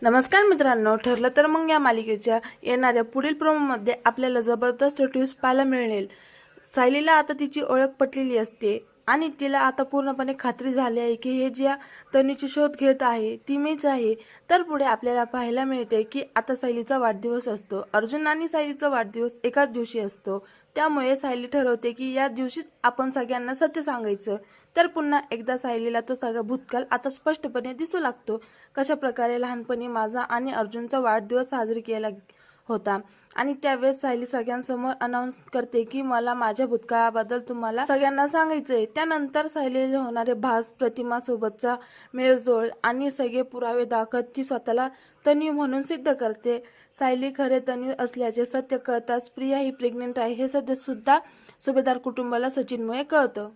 नमस्कार मित्रांनो, ठरलं तर मग या मालिकेच्या येणाऱ्या पुढील प्रोमोमध्ये आपल्याला जबरदस्त ट्विस्ट पाहायला मिळेल। सायलीला आता तिची ओळख पटलेली असते आणि तिला आता पूर्णपणे खात्री झाली आहे की हे ज्या तन्वीची शोध घेत आहे ती मीच आहे। तर पुढे आपल्याला पाहायला मिळते की आता सायलीचा वाढदिवस असतो। अर्जुन आणि सायलीचा वाढदिवस एकाच दिवशी असतो, त्यामुळे सायली ठरवते की या दिवशीच आपण सगळ्यांना सत्य सांगायचं। तर पुन्हा एकदा सायलीला तो सगळा भूतकाळ आता स्पष्टपणे दिसू लागतो। कशा प्रकारे लहानपणी माझा आणि अर्जुनचा वाढदिवस साजरी केला होता आणि त्यावेळेस सायली सगळ्यांसमोर अनाउन्स करते की मला माझ्या भूतकाळाबद्दल तुम्हाला सगळ्यांना सांगायचंय। त्यानंतर सायलीला होणारे भास, प्रतिमा सोबतचा मेळजोळ आणि सगळे पुरावे दाखवत ती स्वतःला तन्वी म्हणून सिद्ध करते। सायली खरे तन्वी असल्याचे सत्य कळताच प्रिया ही प्रेग्नेंट आहे हे सध्या सुद्धा सुभेदार कुटुंबाला सचिनमुळे कळतं।